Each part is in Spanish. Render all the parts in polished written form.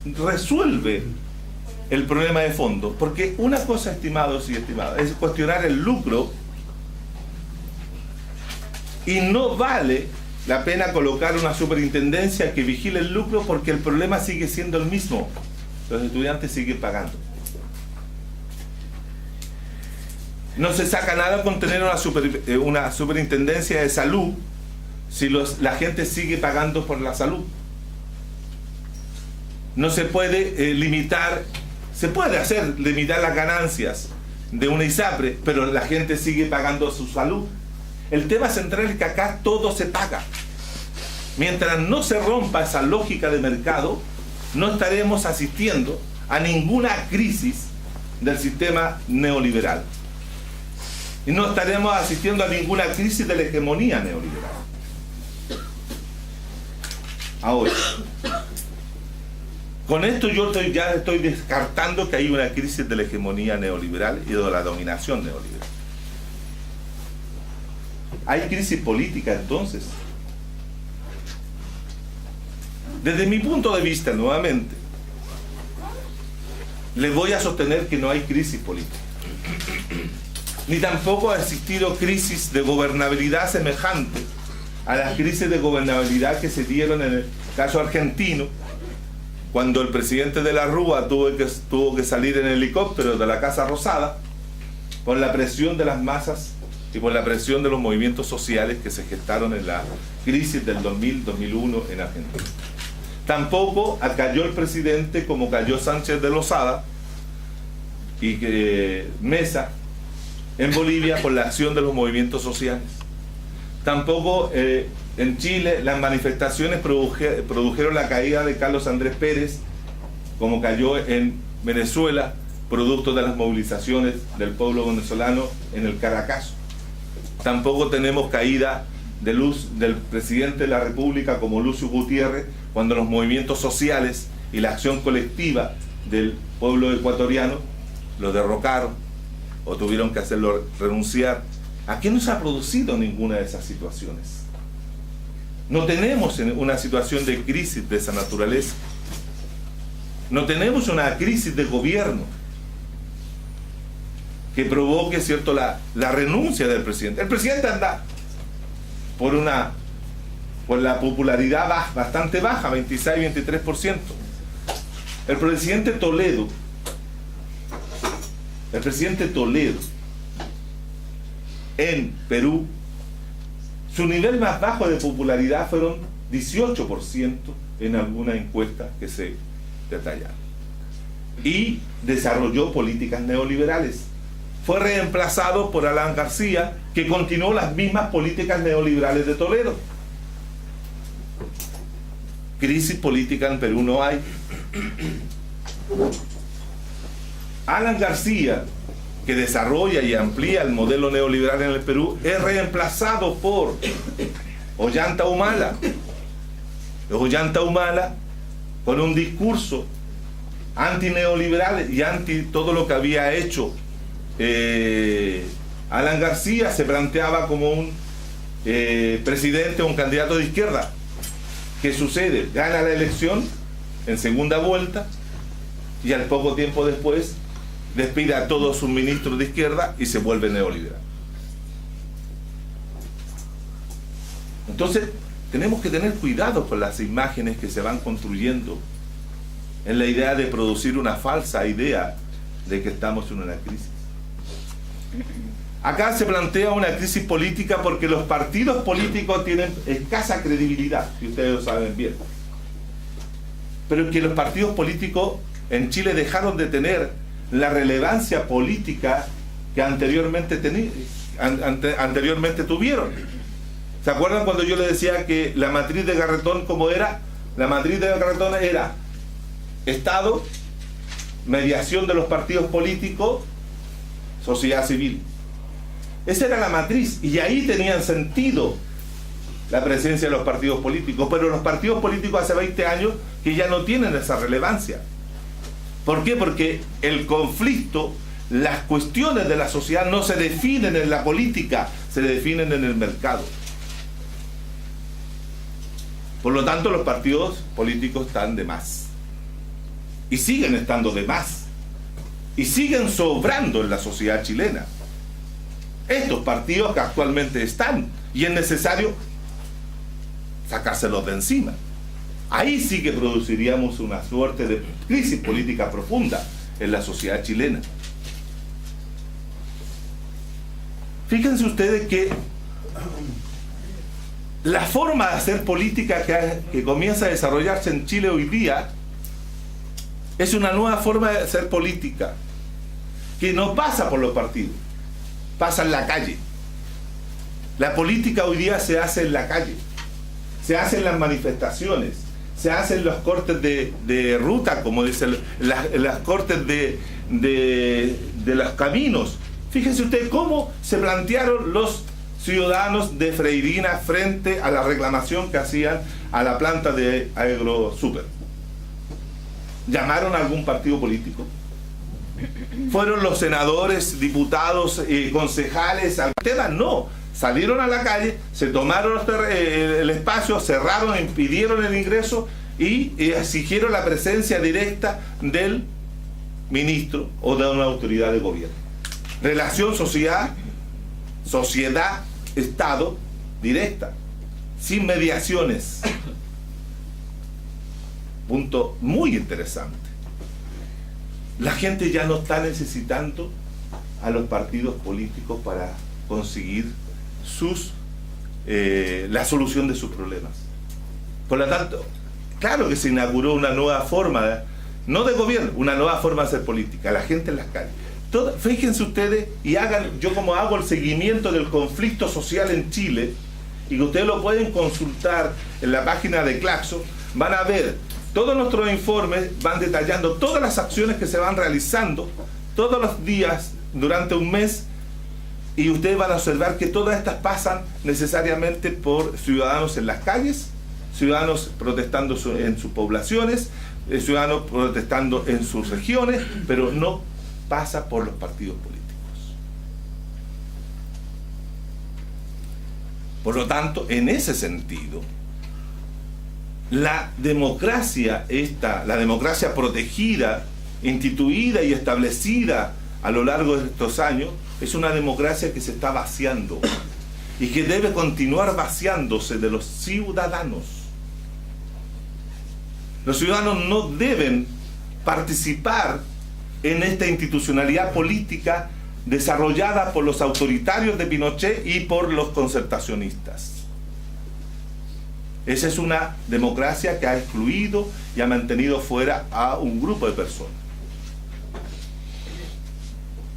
resuelve el problema de fondo, porque una cosa, estimados y estimadas, es cuestionar el lucro, y no vale la pena colocar una superintendencia que vigile el lucro, porque el problema sigue siendo el mismo. Los estudiantes siguen pagando. No se saca nada con tener una superintendencia de salud si la gente sigue pagando por la salud. No se puede limitar, se puede limitar las ganancias de una ISAPRE, pero la gente sigue pagando su salud. El tema central es que acá todo se paga. Mientras no se rompa esa lógica de mercado, no estaremos asistiendo a ninguna crisis del sistema neoliberal. Y no estaremos asistiendo a ninguna crisis de la hegemonía neoliberal. Ahora, con esto yo ya estoy descartando que hay una crisis de la hegemonía neoliberal y de la dominación neoliberal. ¿Hay crisis política entonces? Desde mi punto de vista, nuevamente, les voy a sostener que no hay crisis política. Ni tampoco ha existido crisis de gobernabilidad semejante a las crisis de gobernabilidad que se dieron en el caso argentino, cuando el presidente de la Rúa tuvo que salir en helicóptero de la Casa Rosada por la presión de las masas y por la presión de los movimientos sociales que se gestaron en la crisis del 2000-2001 en Argentina. Tampoco cayó el presidente como cayó Sánchez de Lozada y Mesa en Bolivia por la acción de los movimientos sociales. Tampoco en Chile las manifestaciones produjeron la caída de Carlos Andrés Pérez, como cayó en Venezuela, producto de las movilizaciones del pueblo venezolano en el Caracazo. Tampoco tenemos caída del presidente de la República como Lucio Gutiérrez, cuando los movimientos sociales y la acción colectiva del pueblo ecuatoriano lo derrocaron o tuvieron que hacerlo renunciar. Aquí no se ha producido ninguna de esas situaciones. No tenemos una situación de crisis de esa naturaleza. No tenemos una crisis de gobierno que provoque, ¿cierto?, la renuncia del presidente. El presidente anda por la popularidad bastante baja, 26-23%. El presidente Toledo, en Perú, su nivel más bajo de popularidad fueron 18% en alguna encuesta que se detallaron. Y desarrolló políticas neoliberales. Fue reemplazado por Alan García, que continuó las mismas políticas neoliberales de Toledo. Crisis política en Perú no hay. Alan García, que desarrolla y amplía el modelo neoliberal en el Perú, es reemplazado por Ollanta Humala. Ollanta Humala, con un discurso antineoliberal y anti todo lo que había hecho Alan García, se planteaba como un presidente o un candidato de izquierda. ¿Qué sucede? Gana la elección en segunda vuelta y al poco tiempo después despide a todos sus ministros de izquierda y se vuelve neoliberal. Entonces tenemos que tener cuidado con las imágenes que se van construyendo en la idea de producir una falsa idea de que estamos en una crisis. Acá se plantea una crisis política porque los partidos políticos tienen escasa credibilidad, y ustedes lo saben bien. Pero que los partidos políticos en Chile dejaron de tener la relevancia política que anteriormente tuvieron. ¿Se acuerdan cuando yo les decía que la matriz de Garretón, cómo era? La matriz de Garretón era Estado, mediación de los partidos políticos, sociedad civil. Esa era la matriz, y ahí tenían sentido la presencia de los partidos políticos, pero los partidos políticos hace 20 años que ya no tienen esa relevancia. ¿Por qué? Porque el conflicto, las cuestiones de la sociedad no se definen en la política, se definen en el mercado. Por lo tanto, los partidos políticos están de más. y siguen estando de más, y siguen sobrando en la sociedad chilena estos partidos que actualmente están, y es necesario sacárselos de encima. Ahí sí que produciríamos una suerte de crisis política profunda en la sociedad chilena. Fíjense ustedes que la forma de hacer política que comienza a desarrollarse en Chile hoy día es una nueva forma de hacer política que no pasa por los partidos, pasa en la calle. La política hoy día se hace en la calle, se hace en las manifestaciones, se hacen los cortes de ruta, como dicen, las cortes de los caminos. Fíjense ustedes cómo se plantearon los ciudadanos de Freirina frente a la reclamación que hacían a la planta de AgroSuper. ¿Llamaron a algún partido político? ¿Fueron los senadores, diputados, concejales al tema? No. Salieron a la calle, se tomaron el espacio, cerraron, impidieron el ingreso y exigieron la presencia directa del ministro o de una autoridad de gobierno. Relación sociedad-estado directa, sin mediaciones. Punto muy interesante. La gente ya no está necesitando a los partidos políticos para conseguir la solución de sus problemas. Por lo tanto, claro que se inauguró una nueva forma, no de gobierno, una nueva forma de hacer política, la gente en las calles. Fíjense ustedes y hagan, yo como hago el seguimiento del conflicto social en Chile, y que ustedes lo pueden consultar en la página de Claxo, van a ver todos nuestros informes, van detallando todas las acciones que se van realizando todos los días durante un mes, y ustedes van a observar que todas estas pasan necesariamente por ciudadanos en las calles, ciudadanos protestando en sus poblaciones, ciudadanos protestando en sus regiones, pero no pasa por los partidos políticos. Por lo tanto, en ese sentido, la democracia protegida, instituida y establecida a lo largo de estos años, es una democracia que se está vaciando y que debe continuar vaciándose de los ciudadanos. Los ciudadanos no deben participar en esta institucionalidad política desarrollada por los autoritarios de Pinochet y por los concertacionistas. Esa es una democracia que ha excluido y ha mantenido fuera a un grupo de personas.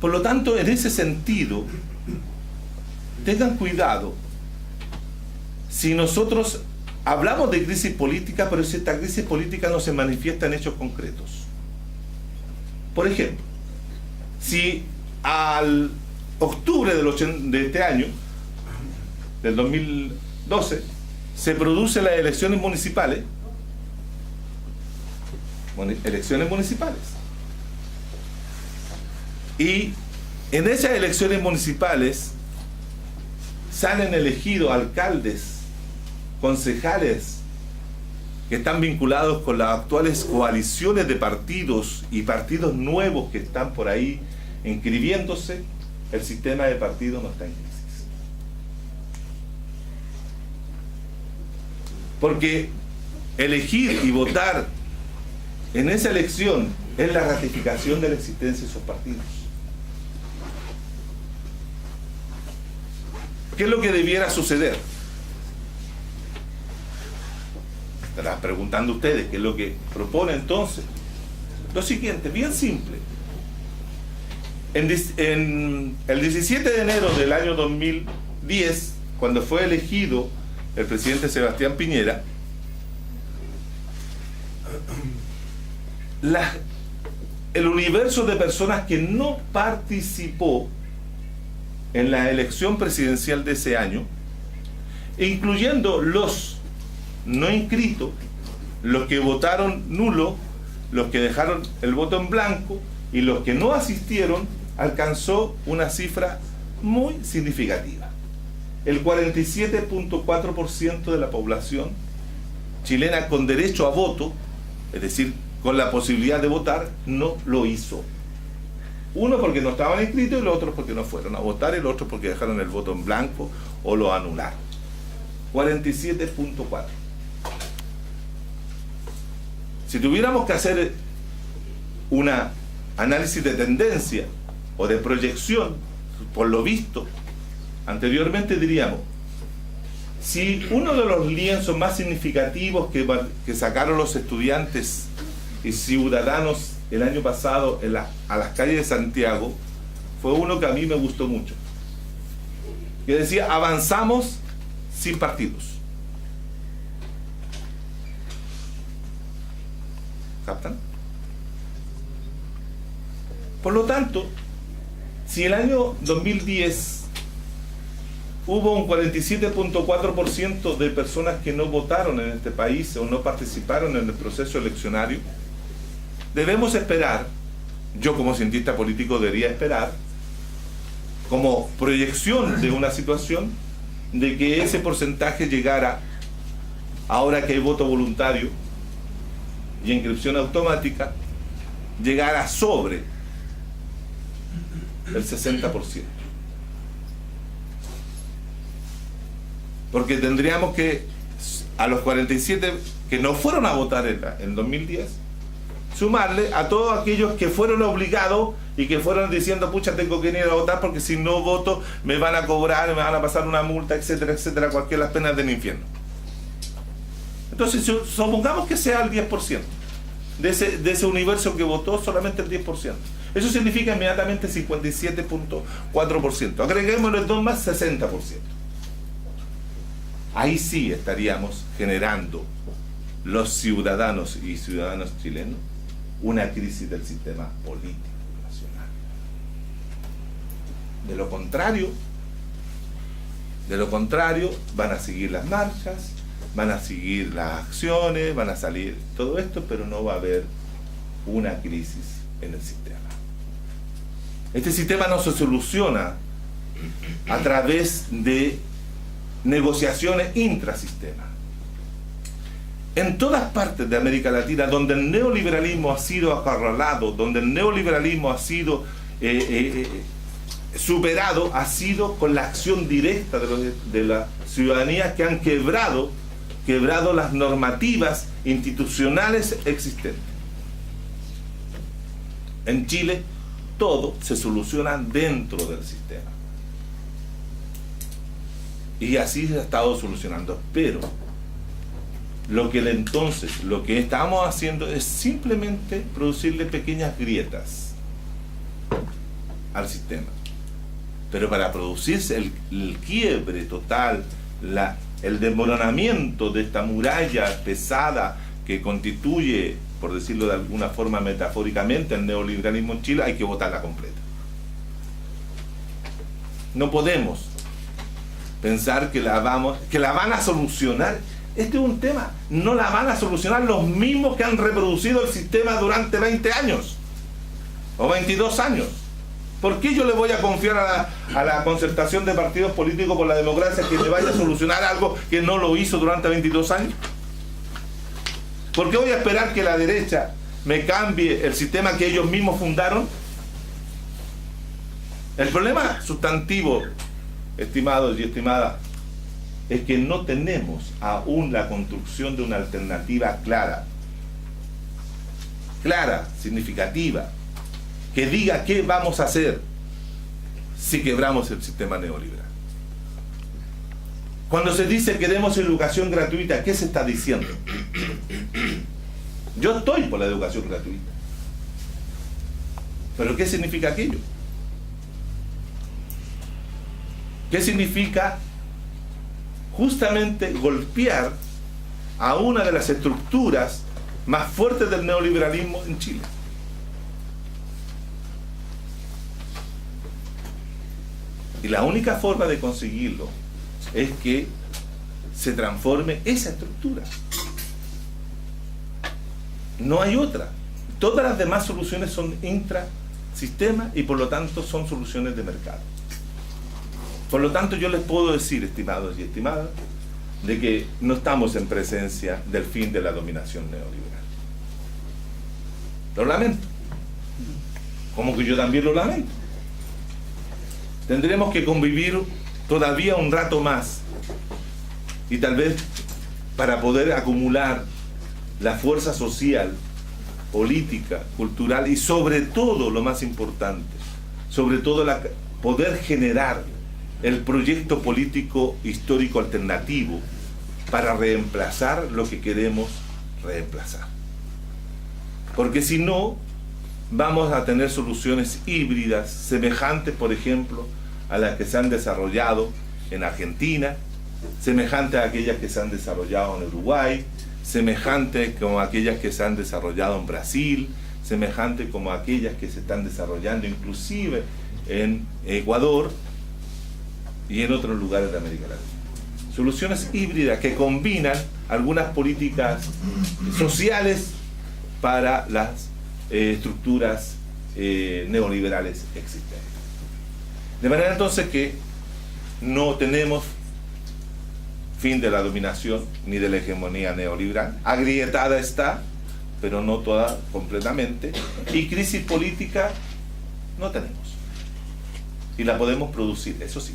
Por lo tanto, en ese sentido, tengan cuidado. Si nosotros hablamos de crisis política, pero si esta crisis política no se manifiesta en hechos concretos. Por ejemplo, si al octubre de este año, del 2012, se producen las elecciones municipales, y en esas elecciones municipales salen elegidos alcaldes, concejales que están vinculados con las actuales coaliciones de partidos y partidos nuevos que están por ahí inscribiéndose, el sistema de partidos no está en crisis. Porque elegir y votar en esa elección es la ratificación de la existencia de esos partidos. ¿Qué es lo que debiera suceder? Estarán preguntando ustedes qué es lo que propone entonces. Lo siguiente, bien simple. En el 17 de enero del año 2010, cuando fue elegido el presidente Sebastián Piñera, el universo de personas que no participó en la elección presidencial de ese año, incluyendo los no inscritos, los que votaron nulo, los que dejaron el voto en blanco y los que no asistieron, alcanzó una cifra muy significativa. El 47.4% de la población chilena con derecho a voto, es decir, con la posibilidad de votar, no lo hizo. Uno porque no estaban inscritos y los otros porque no fueron a votar y los otros porque dejaron el voto en blanco o lo anularon. 47.4. Si tuviéramos que hacer una análisis de tendencia o de proyección, por lo visto anteriormente, diríamos, si uno de los lienzos más significativos que sacaron los estudiantes y ciudadanos el año pasado a las calles de Santiago fue uno que a mí me gustó mucho, que decía: avanzamos sin partidos. ¿Captan? Por lo tanto, si el año 2010 hubo un 47.4% de personas que no votaron en este país o no participaron en el proceso eleccionario, debemos esperar, yo como cientista político debería esperar, como proyección de una situación, de que ese porcentaje llegara, ahora que hay voto voluntario y inscripción automática, llegara sobre el 60%. Porque tendríamos que, a los 47 que no fueron a votar en 2010, sumarle a todos aquellos que fueron obligados y que fueron diciendo: pucha, tengo que ir a votar porque si no voto me van a cobrar, me van a pasar una multa, etcétera, etcétera, cualquier las penas del infierno. Entonces, supongamos que sea el 10%. De ese universo que votó, solamente el 10%. Eso significa inmediatamente 57.4%. Agreguémosle 2 más, 60%. Ahí sí estaríamos generando, los ciudadanos y ciudadanas chilenos, una crisis del sistema político nacional. De lo contrario, van a seguir las marchas, van a seguir las acciones, van a salir todo esto, pero no va a haber una crisis en el sistema. Este sistema no se soluciona a través de negociaciones intrasistema. En todas partes de América Latina, donde el neoliberalismo ha sido acorralado, donde el neoliberalismo ha sido superado, ha sido con la acción directa de la ciudadanía, que han quebrado las normativas institucionales existentes. En Chile todo se soluciona dentro del sistema. Y así se ha estado solucionando. Pero lo que estamos haciendo es simplemente producirle pequeñas grietas al sistema. Pero para producirse el quiebre total, el desmoronamiento de esta muralla pesada que constituye, por decirlo de alguna forma metafóricamente, el neoliberalismo en Chile, hay que votarla completa. No podemos pensar que la van a solucionar. Este es un tema, no la van a solucionar los mismos que han reproducido el sistema durante 20 años o 22 años. ¿Por qué yo le voy a confiar a la concertación de partidos políticos por la democracia que me vaya a solucionar algo que no lo hizo durante 22 años? ¿Por qué voy a esperar que la derecha me cambie el sistema que ellos mismos fundaron? El problema sustantivo, estimados y estimadas, es que no tenemos aún la construcción de una alternativa clara, significativa, que diga qué vamos a hacer si quebramos el sistema neoliberal. Cuando se dice queremos educación gratuita, ¿qué se está diciendo? Yo estoy por la educación gratuita. ¿Pero qué significa aquello? ¿Qué significa justamente golpear a una de las estructuras más fuertes del neoliberalismo en Chile? Y la única forma de conseguirlo es que se transforme esa estructura. No hay otra. Todas las demás soluciones son intrasistema y por lo tanto son soluciones de mercado. Por lo tanto, yo les puedo decir, estimados y estimadas, de que no estamos en presencia del fin de la dominación neoliberal. Lo lamento. Como que yo también lo lamento. Tendremos que convivir todavía un rato más. Y tal vez para poder acumular la fuerza social, política, cultural y sobre todo, lo más importante, sobre todo poder generar el proyecto político histórico alternativo para reemplazar lo que queremos reemplazar. Porque si no, vamos a tener soluciones híbridas semejantes, por ejemplo, a las que se han desarrollado en Argentina, semejantes a aquellas que se han desarrollado en Uruguay, semejantes como aquellas que se han desarrollado en Brasil, semejantes como aquellas que se están desarrollando inclusive en Ecuador y en otros lugares de América Latina. Soluciones híbridas que combinan algunas políticas sociales para las estructuras neoliberales existentes. De manera entonces que no tenemos fin de la dominación ni de la hegemonía neoliberal. Agrietada está, pero no toda completamente. Y crisis política no tenemos. Y la podemos producir, eso sí.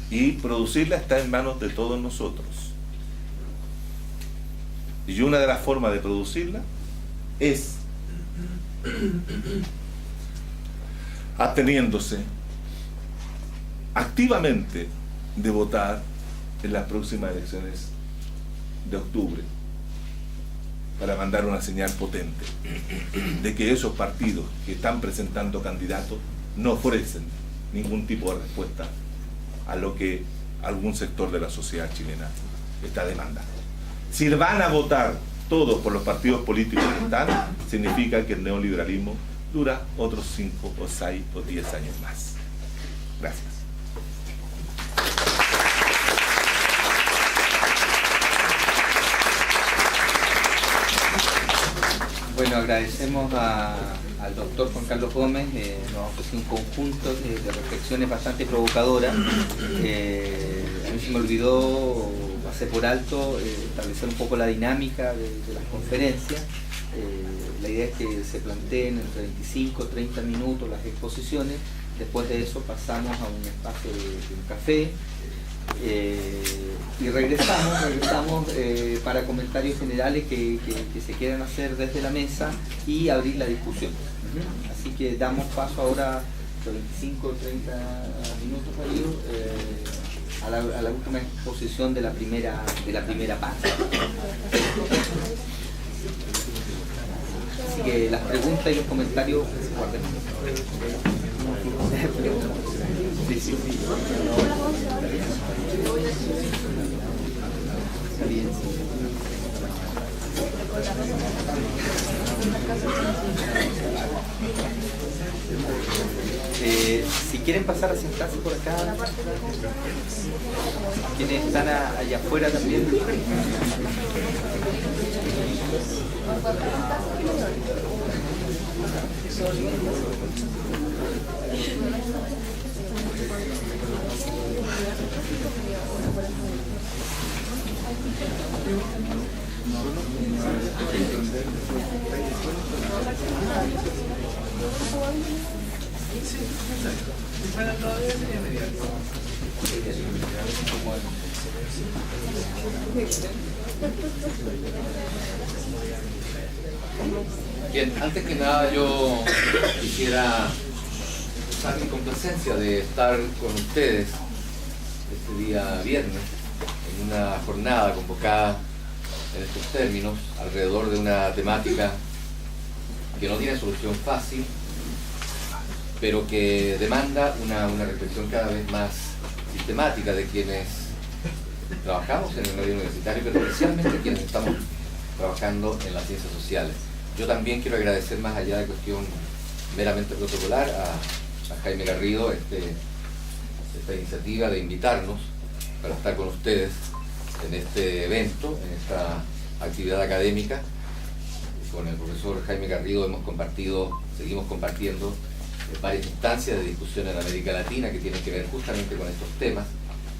Y producirla está en manos de todos nosotros. Y una de las formas de producirla es absteniéndose activamente de votar en las próximas elecciones de octubre para mandar una señal potente de que esos partidos que están presentando candidatos no ofrecen ningún tipo de respuesta a lo que algún sector de la sociedad chilena está demandando. Si van a votar todos por los partidos políticos que están, significa que el neoliberalismo dura otros 5 o 6 o 10 años más. Gracias. Bueno, agradecemos al doctor Juan Carlos Gómez, nos ofreció un conjunto de reflexiones bastante provocadoras. A mí se me olvidó, pasé por alto, establecer un poco la dinámica de las conferencias. La idea es que se planteen entre 25 y 30 minutos las exposiciones. Después de eso pasamos a un espacio de un café. Y regresamos para comentarios generales que se quieran hacer desde la mesa y abrir la discusión. Así que damos paso ahora de 25 o 30 minutos a la última exposición de la primera parte. Así que las preguntas y los comentarios se guarden. Sí. Si quieren pasar a sentarse por acá, quienes están allá afuera también. Bien, antes que nada yo quisiera expresar mi complacencia de estar con ustedes este día viernes en una jornada convocada en estos términos alrededor de una temática que no tiene solución fácil, pero que demanda una reflexión cada vez más sistemática de quienes trabajamos en el medio universitario, pero especialmente quienes estamos trabajando en las ciencias sociales. Yo también quiero agradecer, más allá de cuestión meramente protocolar, a Jaime Garrido esta iniciativa de invitarnos para estar con ustedes en este evento, en esta actividad académica. Con el profesor Jaime Garrido seguimos compartiendo varias instancias de discusión en América Latina que tienen que ver justamente con estos temas,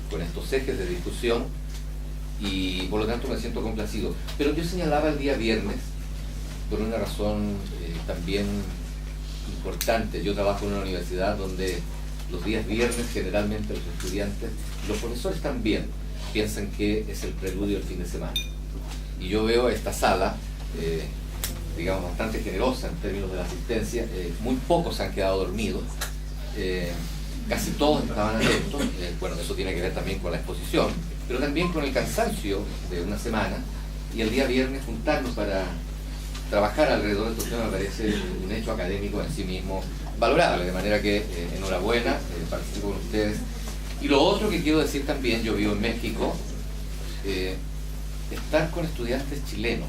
con estos ejes de discusión, y por lo tanto me siento complacido. Pero yo señalaba el día viernes por una razón también importante. Yo trabajo en una universidad donde los días viernes generalmente los estudiantes, los profesores también, piensan que es el preludio del fin de semana. Y yo veo esta sala, digamos, bastante generosa en términos de la asistencia. Muy pocos se han quedado dormidos. Casi todos estaban atentos. Bueno, eso tiene que ver también con la exposición, pero también con el cansancio de una semana. Y el día viernes juntarnos para trabajar alrededor de estos temas me parece un hecho académico en sí mismo valorable, de manera que enhorabuena, participo con ustedes. Y lo otro que quiero decir también, yo vivo en México, estar con estudiantes chilenos,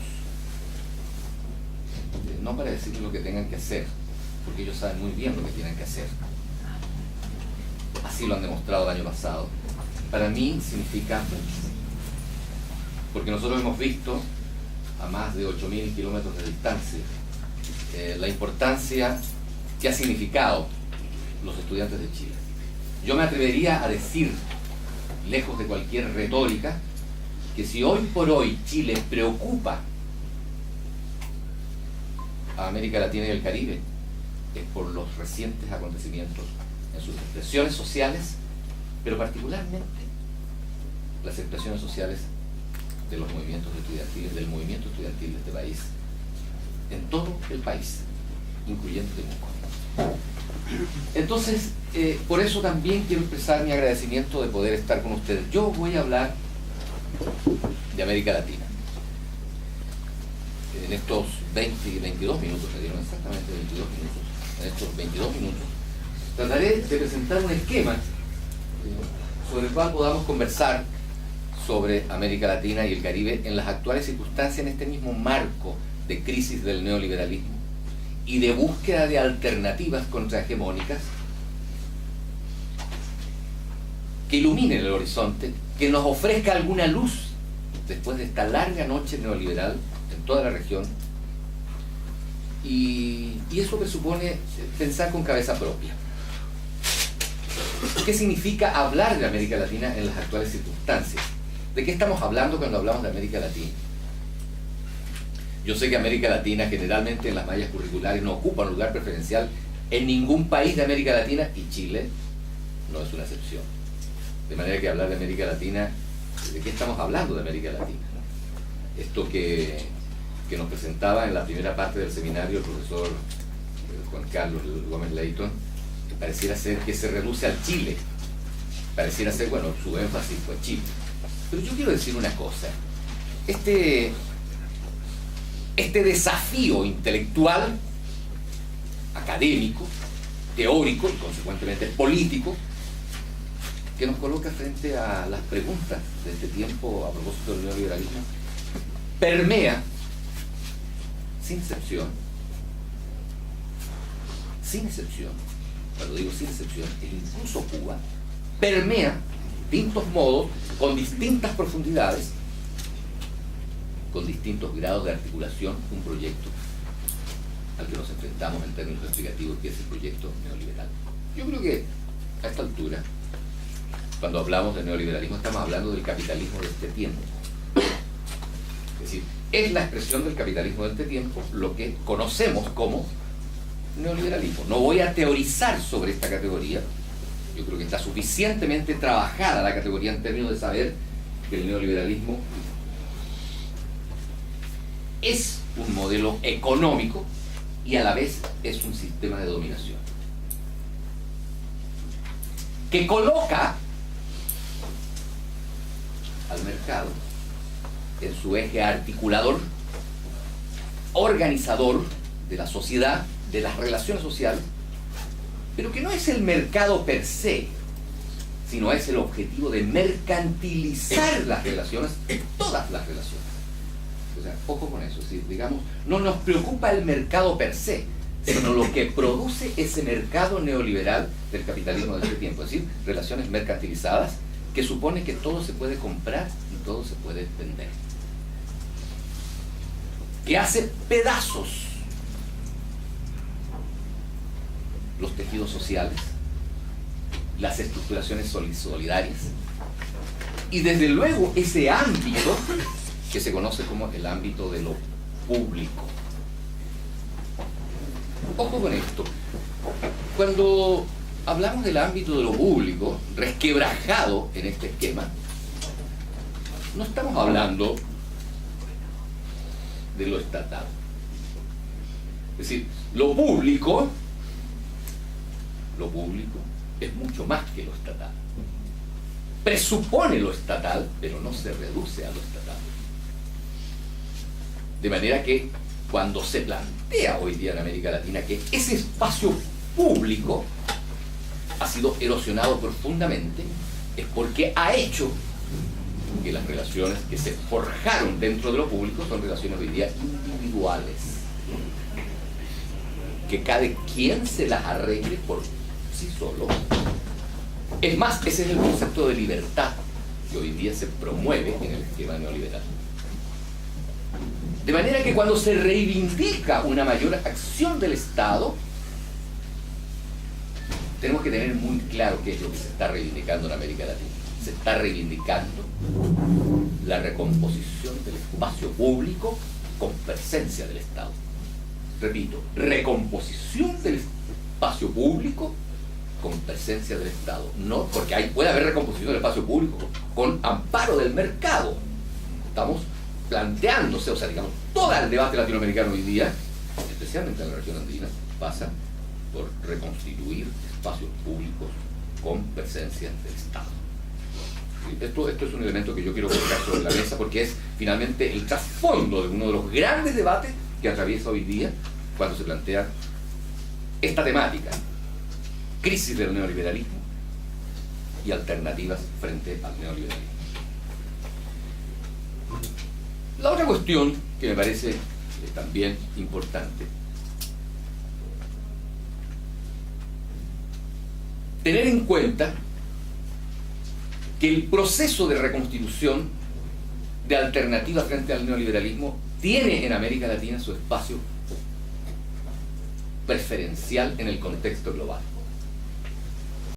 no para decirles lo que tengan que hacer, porque ellos saben muy bien lo que tienen que hacer, así lo han demostrado el año pasado, para mí significa mucho, porque nosotros hemos visto a más de 8.000 kilómetros de distancia la importancia que ha significado los estudiantes de Chile. Yo me atrevería a decir, lejos de cualquier retórica, que si hoy por hoy Chile preocupa a América Latina y el Caribe, es por los recientes acontecimientos en sus expresiones sociales, pero particularmente las expresiones sociales de los movimientos estudiantiles, del movimiento estudiantil de este país, en todo el país, incluyendo Temuco. Entonces, por eso también quiero expresar mi agradecimiento de poder estar con ustedes. Yo voy a hablar de América Latina. En estos 22 minutos, me dieron exactamente 22 minutos, en estos 22 minutos, trataré de presentar un esquema sobre el cual podamos conversar sobre América Latina y el Caribe en las actuales circunstancias, en este mismo marco de crisis del neoliberalismo y de búsqueda de alternativas contrahegemónicas que iluminen el horizonte, que nos ofrezca alguna luz después de esta larga noche neoliberal en toda la región. Y eso presupone pensar con cabeza propia. ¿Qué significa hablar de América Latina en las actuales circunstancias? ¿De qué estamos hablando cuando hablamos de América Latina? Yo sé que América Latina generalmente en las mallas curriculares no ocupa un lugar preferencial en ningún país de América Latina, y Chile no es una excepción. De manera que hablar de América Latina, ¿de qué estamos hablando de América Latina? Esto que nos presentaba en la primera parte del seminario el profesor Juan Carlos Gómez Leighton, que pareciera ser que se reduce al Chile, pareciera ser, bueno, su énfasis fue Chile. Pero yo quiero decir una cosa, este desafío intelectual, académico, teórico y consecuentemente político, que nos coloca frente a las preguntas de este tiempo a propósito del neoliberalismo, permea, sin excepción, cuando digo sin excepción, es incluso Cuba, permea de distintos modos, con distintas profundidades, con distintos grados de articulación, un proyecto al que nos enfrentamos en términos explicativos, que es el proyecto neoliberal. Yo creo que a esta altura, cuando hablamos de neoliberalismo, estamos hablando del capitalismo de este tiempo. Es decir, es la expresión del capitalismo de este tiempo lo que conocemos como neoliberalismo. No voy a teorizar sobre esta categoría. Yo creo que está suficientemente trabajada la categoría en términos de saber que el neoliberalismo es un modelo económico y a la vez es un sistema de dominación que coloca al mercado en su eje articulador, organizador de la sociedad, de las relaciones sociales, pero que no es el mercado per se, sino es el objetivo de mercantilizar las relaciones, todas las relaciones. O sea, ojo con eso, es decir, digamos, no nos preocupa el mercado per se, sino lo que produce ese mercado neoliberal del capitalismo de este tiempo, es decir, relaciones mercantilizadas que supone que todo se puede comprar y todo se puede vender, que hace pedazos los tejidos sociales, las estructuraciones solidarias y desde luego ese ámbito que se conoce como el ámbito de lo público, Ojo con esto. Cuando hablamos del ámbito de lo público, resquebrajado en este esquema, no estamos hablando de lo estatal. Es decir, lo público es mucho más que lo estatal. Presupone lo estatal, pero no se reduce a lo estatal. De manera que cuando se plantea hoy día en América Latina que ese espacio público ha sido erosionado profundamente, es porque ha hecho que las relaciones que se forjaron dentro de lo público son relaciones hoy día individuales, que cada quien se las arregle por sí solo. Es más, ese es el concepto de libertad que hoy día se promueve en el esquema neoliberal. De manera que cuando se reivindica una mayor acción del Estado, tenemos que tener muy claro qué es lo que se está reivindicando en América Latina. Se está reivindicando la recomposición del espacio público con presencia del Estado. Repito, recomposición del espacio público con presencia del Estado. No, porque puede haber recomposición del espacio público con amparo del mercado. Estamos planteándose, o sea, digamos, todo el debate latinoamericano hoy día, especialmente en la región andina, pasa por reconstituir espacios públicos con presencia del Estado. Esto es un elemento que yo quiero colocar sobre la mesa porque es finalmente el trasfondo de uno de los grandes debates que atraviesa hoy día cuando se plantea esta temática: crisis del neoliberalismo y alternativas frente al neoliberalismo. La otra cuestión que me parece también importante, tener en cuenta que el proceso de reconstitución de alternativas frente al neoliberalismo tiene en América Latina su espacio preferencial en el contexto global.